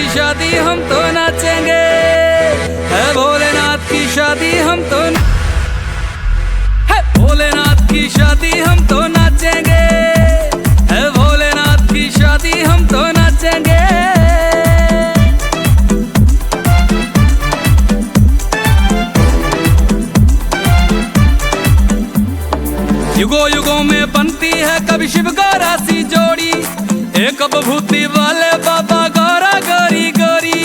शादी हम तो नाचेंगे, है भोलेनाथ की शादी हम तो, है भोलेनाथ की शादी हम तो नाचेंगे, है भोलेनाथ की शादी हम तो नाचेंगे। युगों युगों में बनती है कभी शिव गौरा सी जोड़ी, एक बभूति वाले बाबा गौरा गौरी गौरी,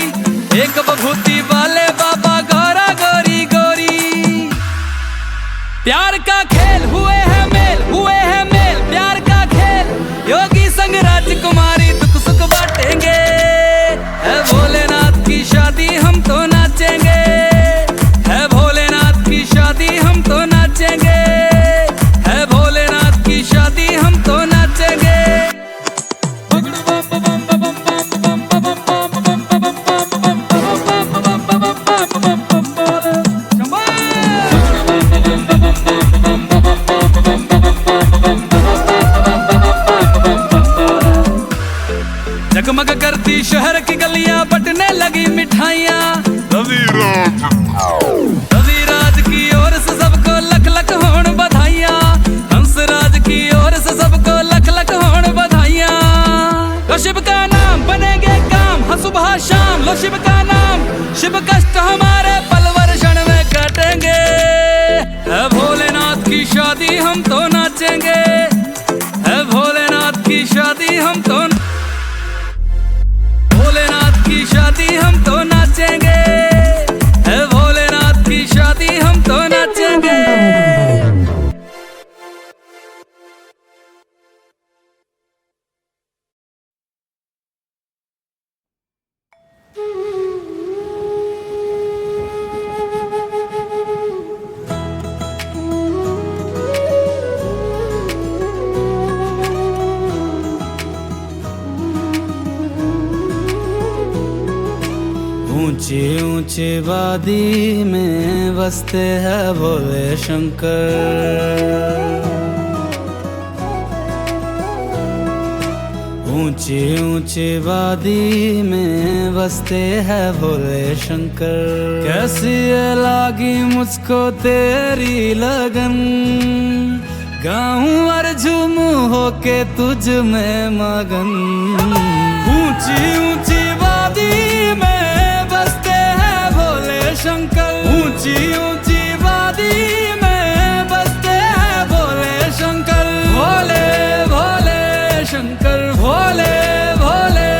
एक बभूति वाले बाबा गौरा गौरी गौरी। प्यार का खेल हुए है मेल, हुए है मेल, प्यार का खेल, योगी संग राजकुमारी दुख सुख बांटेंगे, है भोलेनाथ की शादी हम तो नाचेंगे, है भोलेनाथ की शादी हम तो नाचेंगे, है भोलेनाथ की शादी हम तो नाचेंगे। जगमग करती शहर की गलियां, बटने लगी मिठाइयां, रविराज की ओर से सबको लख लख होण बधाइयां, हंसराज की ओर से सबको लख लख होण बधाइयां। लो शिव का नाम बनेंगे काम, हाँ सुबह शाम लो शिव का नाम, शिव कष्ट हमारे पलवर क्षण में कटेंगे, है भोलेनाथ की शादी हम तो नाचेंगे, है भोलेनाथ की शादी हम तो, भोलेनाथ की शादी हम तो नाचेंगे, है भोलेनाथ की शादी हम तो नाचेंगे। ऊंची ऊंची वादी में बसते हैं भोले शंकर, ऊंची ऊंची वादी में बसते हैं भोले शंकर। कैसी लागी मुझको तेरी लगन, गाऊं और झूमूं होके तुझ में मगन। ऊंची ऊंची वादी में बसते हैं भोले शंकर, ऊंची ऊंची वादी में बसते हैं भोले शंकर। भोले भोले शंकर, भोले भोले,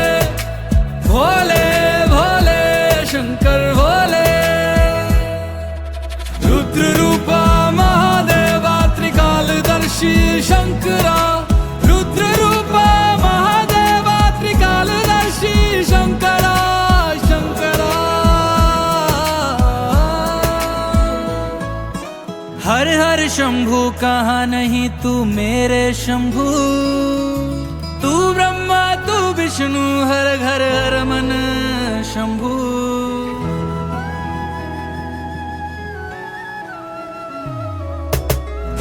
भोले भोले शंकर भोले। रुद्र रूपा महादेवा त्रिकालदर्शी शंकरा, रुद्र रूपा महादेवा त्रिकालदर्शी शंकरा शंकरा। हर हर शंभु कहा नहीं तू मेरे शंभु, तू ब्रह्मा तू विष्णु हर घर हर मन शंभु।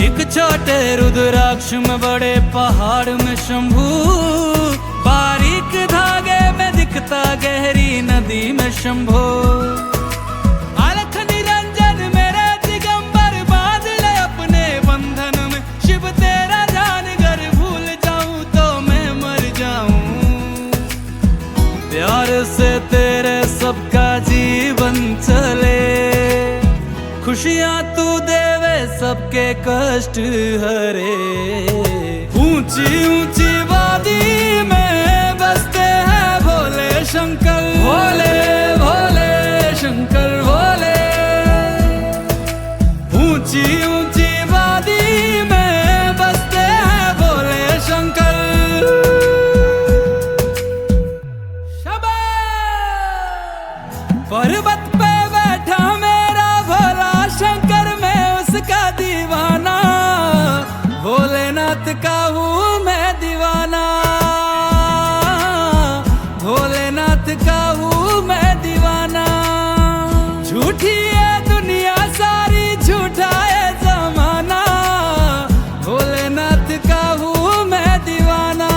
एक छोटे रुद्राक्ष में बड़े पहाड़ में शंभु, बारीक धागे में दिखता गहरी नदी में शंभो। अलख निरंजन मेरे दिगंबर बांध ले अपने बंधन में, शिव तेरा जान घर भूल जाऊं तो मैं मर जाऊं। प्यार से तेरे सबका जीवन चले, खुशियां तू देवे सबके कष्ट हरे। ऊंची ऊंची वादी में बसते हैं भोले शंकर, भोले भोले शंकर भोले। ऊंची ऊंची वादी में बसते हैं भोले शंकर। पर्वत पे बैठा मेरा भोला शंकर, मैं उसका दीवाना, भोलेनाथ का हूँ मैं दीवाना, भोलेनाथ का हूँ मैं दीवाना। झूठी है दुनिया सारी, झूठा है जमाना, भोलेनाथ का हूँ मैं दीवाना,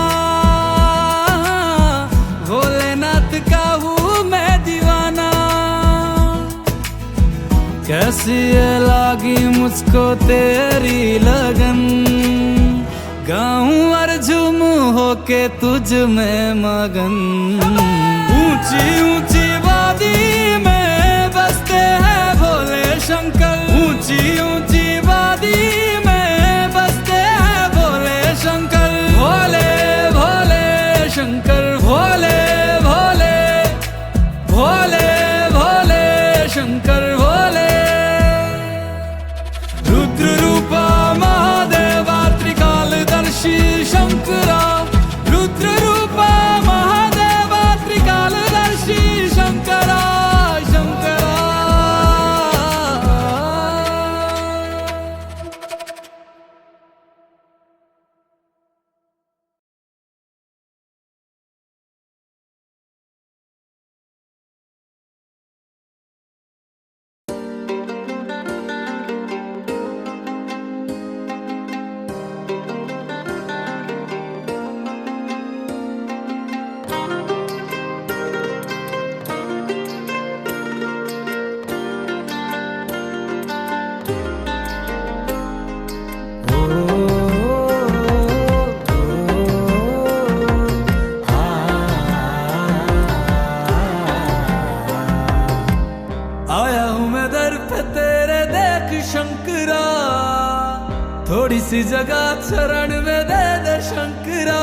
भोलेनाथ का हूँ कैसी ये लागी मुझको तेरी लगन, गाऊं और झूमूं होके तुझ में मगन। ऊंची ऊंची वादी में बसते हैं भोले शंकर, ऊंची ऊंची वादी में बसते हैं भोले शंकर। भोले भोले शंकर, भोले भोले भोले भोले शंकर भोले। रुद्र रूपा महादेवा त्रिकालदर्शी शंकरा, रुद्र रूपा महादेवा त्रिकालदर्शी शंकरा शंकरा। आया हूँ मैं दर पे तेरे देख शंकरा, थोड़ी सी जगह शरण में दे दे शंकरा।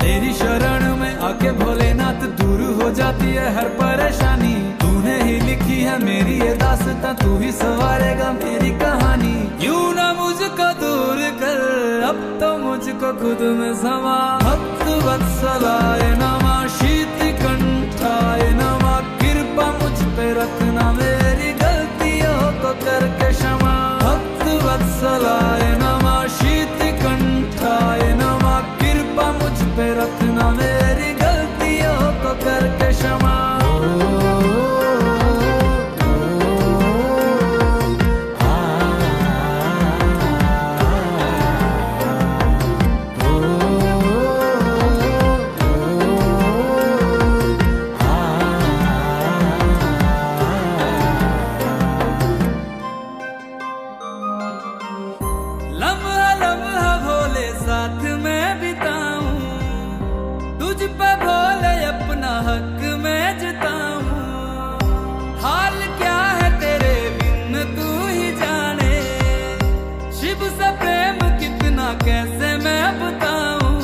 तेरी शरण में आके भोलेनाथ दूर हो जाती है हर परेशानी। तूने ही लिखी है मेरी ये दास्तां, तू ही संवारेगा मेरी कहानी। यूं ना मुझको दूर कर, अब तो मुझको खुद में समा। भक्त वत्सलाय नमः, शीत कंठाय नमः, कृपा मुझ पे रखना, मेरी गलतियों को करके क्षमा। भक्त वत्सलाय नमः, शीत कंठाय नमः, कृपा मुझ पे रखना, मेरी गलतियों को करके क्षमा। लम्हा लम्हा भोले साथ में बिताऊं, तुझ पे भोले अपना हक में जताऊं। हाल क्या है तेरे बिन तू ही जाने, शिव से प्रेम कितना कैसे मैं बताऊं।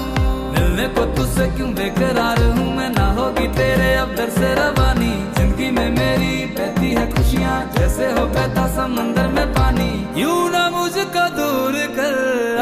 मिलने को तुझसे क्यों बेकरार हूँ मैं, ना होगी तेरे अब दर से रवानी। जिंदगी में मेरी बहती है खुशियाँ, जैसे हो बहता समंदर में पानी। यूं ना मुझको दूर कर,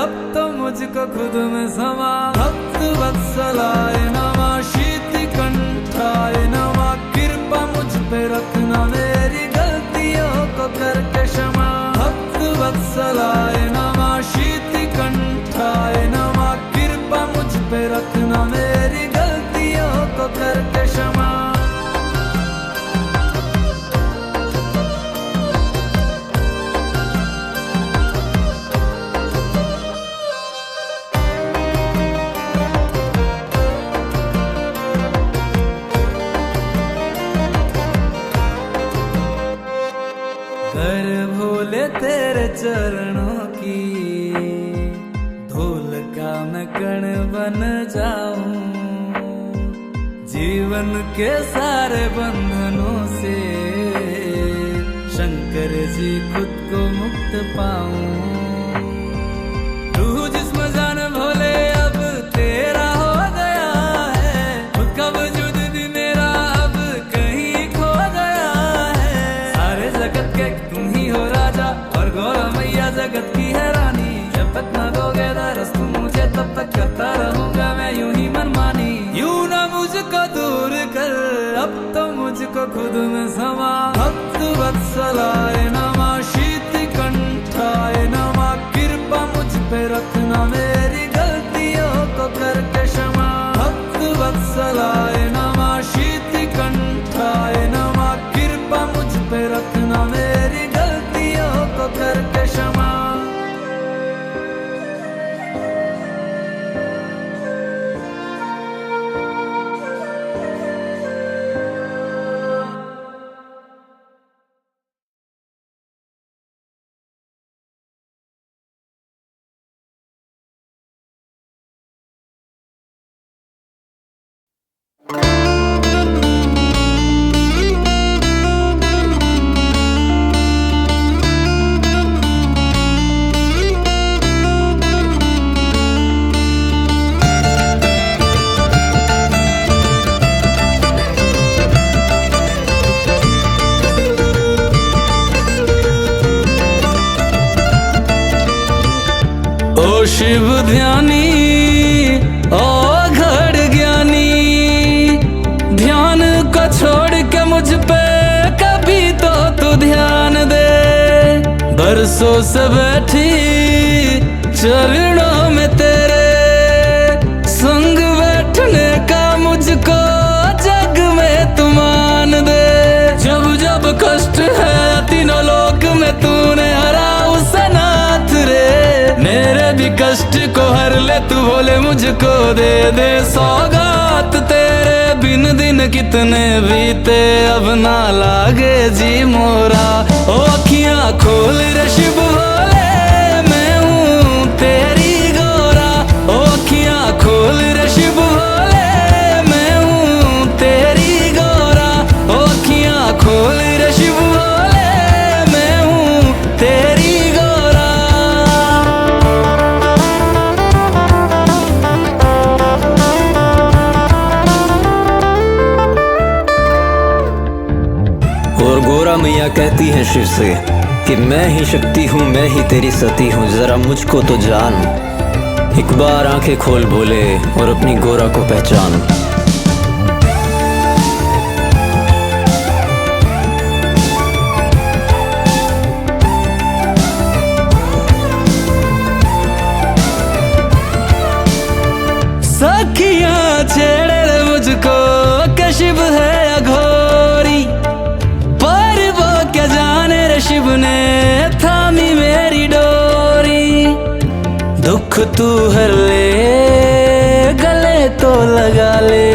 अब तो मुझको खुद में समा। भक्त वत्सलाय नमः, शीत कंठाय नमः, कृपा मुझ पे रखना, मेरी गलतियों को करके क्षमा। भक्त वत्सलाय नमः, शीत कंठाय नमः, कृपा मुझ पे रखना, मेरी गलतियों को करके क्षमा। कर भोले तेरे चरणों की धूल का मैं कण बन जाऊं। जीवन के सारे बंधनों से शंकर जी खुद को मुक्त पाऊं। रूह जिस्म जान भोले अब तेरा हो गया है, खुद का वजूद भी मेरा अब कहीं खो गया है। सारे जगत के तुम ही हो राजा, और गौरा मैया जगत की है रानी। जब तक न दोगे दरस तुम मुझे, तब तक करता रहूंगा मैं यूं ही मनमानी। यूं ना मुझको दूर कर, अब तो मुझको खुद में समा। भक्त वत्सलाय नमः, शीत कंठाय नमः, कृपा मुझ पे रखना, मेरी गलतियों को करके क्षमा। भक्त वत्सलाय नमः, शीत कंठाय नमः, कृपा मुझ पे रखना, मेरी गलतियों को करके क्षमा। शिव ध्यानी ओ घड़ ज्ञानी, ध्यान को छोड़ के मुझ पे कभी तो तू ध्यान दे। बरसों से बैठी चरणों में तेरे संग बैठने का मुझको जग में तू मान दे। जब जब कष्ट है तीनों लोक में तूने हरा उस नाथ रे, मेरे भी कष्ट को हर ले तू बोले मुझको दे दे सौगात। तेरे बिन दिन कितने बीते अब ना लागे जी मोरा, ओ अखियां खोल रे शिव भोले मैं हूँ तेरी गोरा। ओ अखियां खोल रे शिव भोले मैं हूँ तेरी गोरा। ओ अखियां खोल रे शिव भोले मैं हूँ तेरी गोरा। और गोरा मैया कहती है शिव से कि मैं ही शक्ति हूँ, मैं ही तेरी सती हूँ, जरा मुझको तो जान। एक बार आंखें खोल बोले और अपनी गोरा को पहचान। सखियां छेड़े रे मुझको के शिव है अघोरी, पर वो क्या जाने रे शिव ने थामी मेरी डोरी। दुख तू हर ले गले तो लगा ले,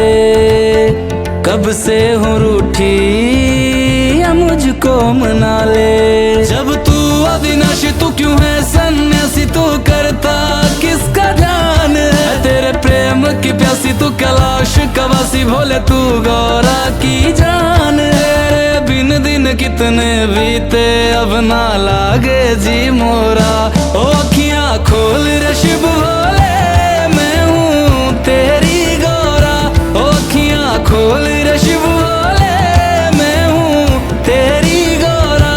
कब से हूँ रूठी या मुझको मना ले। जब तू अविनाशी तू क्यों है सन्यासी, तू करता किसका ध्यान है। तेरे प्रेम की प्यासी तू कैलाश कवासी, भोले तू गौरा की जान है। बिन दिन कितने बीते अब ना लागे जी मोरा, ओ अखियां खोल रे शिव भोले मैं हूँ तेरी गोरा। ओ अखियां खोल रे शिव भोले मैं हूँ तेरी गोरा।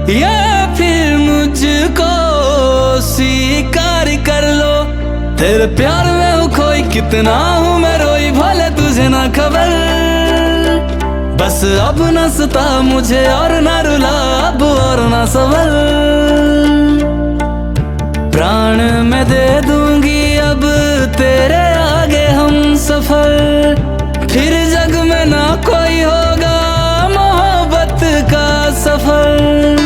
या फिर मुझको स्वीकार कर लो, तेरे प्यार में हूँ खोई कितना हूँ मैं रोई, भले तुझे ना खबर। बस अब न सता मुझे और ना रुला अब और ना सवर। प्राण मैं दे दूंगी अब तेरे आगे हम सफर, फिर जग में ना कोई होगा मोहब्बत का सफर।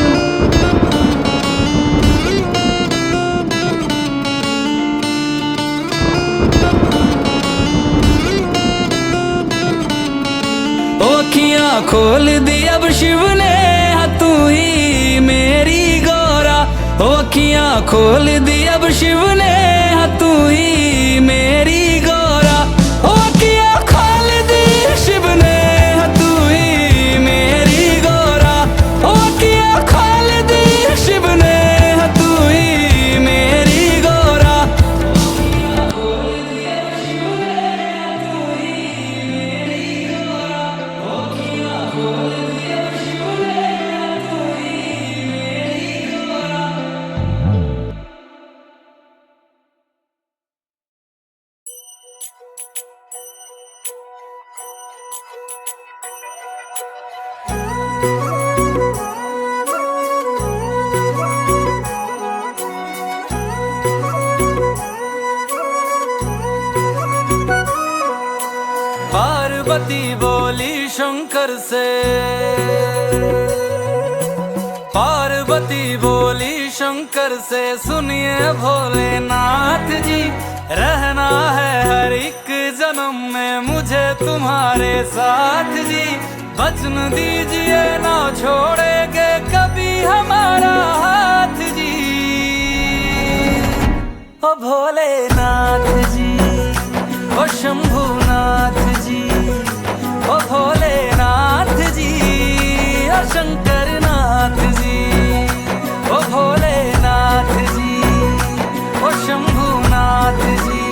अखियां खोल दी अब शिव ने तू ही मेरी गोरा। अखियां खोल दी अब शिव ने तू ही मेरी गोरा। अखियां खोल दी शिव ने तू ही मेरी गोरा। अखियां खोल दी शिव ने तू ही मेरी गोरा। पार्वती बोली शंकर से, पार्वती बोली शंकर से, सुनिए भोलेनाथ जी रहना है हर एक जन्म में मुझे तुम्हारे साथ जी। वचन दीजिए ना छोड़ेंगे कभी हमारा हाथ जी। ओ भोलेनाथ जी, ओ शंभुनाथ जी, ओ भोलेनाथ जी, ओ शंकरनाथ जी, ओ भोलेनाथ जी, ओ शंभुनाथ जी,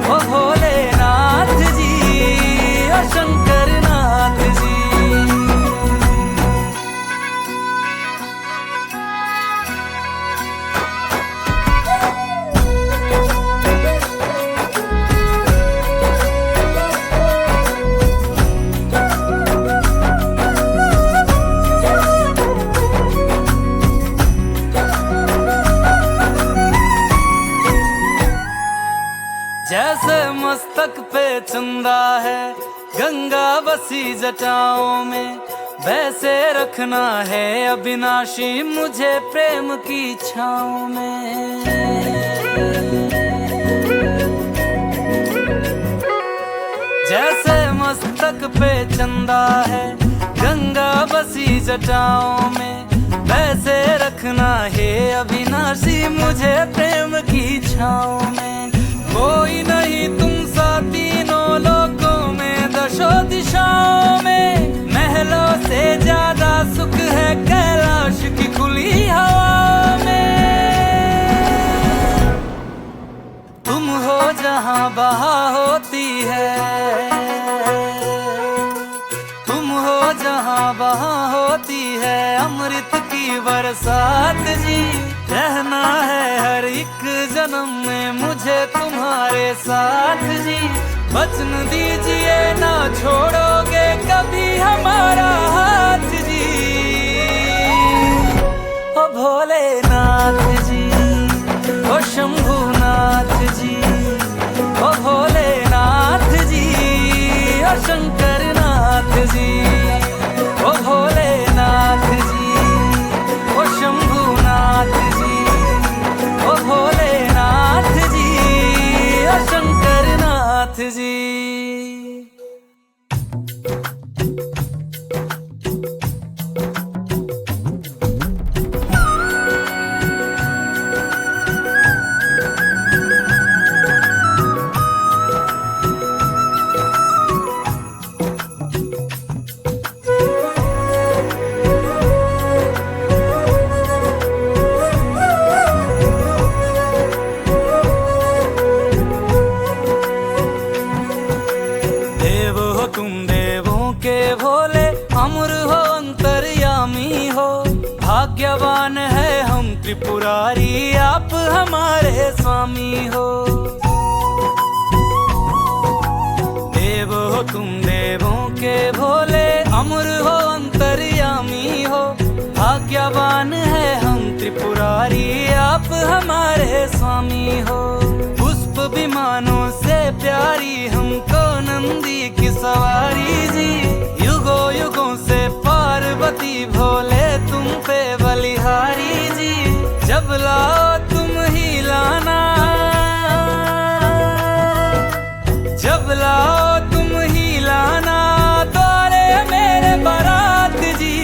ओ भोलेनाथ जी, ओ शंकरनाथ जी। जैसे मस्तक पे चंदा है गंगा बसी जटाओं में, वैसे रखना है अविनाशी मुझे प्रेम की छाँव में। जैसे मस्तक पे चंदा है गंगा बसी जटाओं में, वैसे रखना है अविनाशी मुझे प्रेम की छाँव में। कोई नहीं तुम सा तीनों लोकों में दशों दिशाओं में, महलों से ज्यादा सुख है कैलाश की खुली हवा में। तुम हो जहां बहा होती है, तुम हो जहां बहा होती है अमृत की बरसात जी। रहना है हर एक जन्म में मुझे तुम्हारे साथ जी। वचन दीजिए ना छोड़ोगे कभी हमारा हाथ जी। ओ भोलेनाथ जी, ओ शंभुनाथ जी, ओ भोलेनाथ जी, ओ शंकरनाथ जी, ओ भोलेनाथ जी, ओ शंभुनाथ जी, ओ भोलेनाथ जी, ओ शंकरनाथ जी। तुम देवों के भोले अमर हो अंतर्यामी हो, भाग्यवान है हम त्रिपुरारी आप हमारे स्वामी हो। देव हो तुम देवों के भोले अमर हो अंतर्यामी हो, भाग्यवान है हम त्रिपुरारी आप हमारे स्वामी हो। पुष्प विमानों से प्यारी हमको नंदी की सवारी जी, युगों युगों से पार्वती भोले तुम पे बलिहारी जी। जब लाओ तुम ही लाना, जब लाओ तुम ही लाना द्वारे मेरे बारात जी।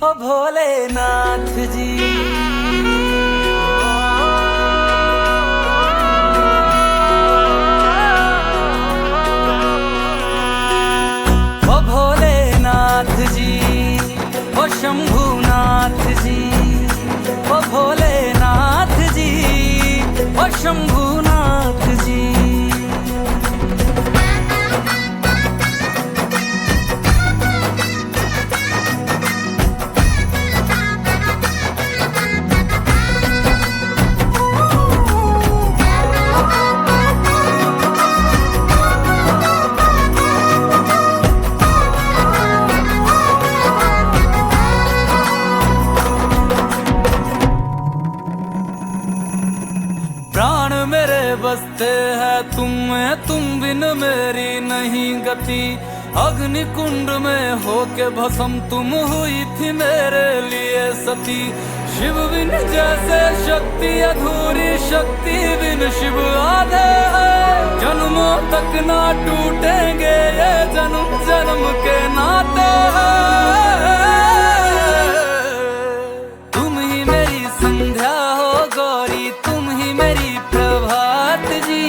ओ भोलेनाथ जी, ओ शंभुनाथ जी, ओ भोलेनाथ जी, ओ शंभुनाथ जी। प्राण मेरे बसते हैं तुम में, तुम बिन मेरी नहीं गति। अग्नि कुंड में होके भस्म तुम हुई थी मेरे लिए सती। शिव बिन जैसे शक्ति अधूरी, शक्ति बिन शिव आधे हैं। जन्मों तक ना टूटेंगे ये जन्म जन्म के नाते हैं। तुम ही मेरी संध्या हो गौरी, तुम ही मेरी प्रभात जी।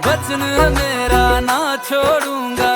वचन है मेरा ना छोड़ूंगा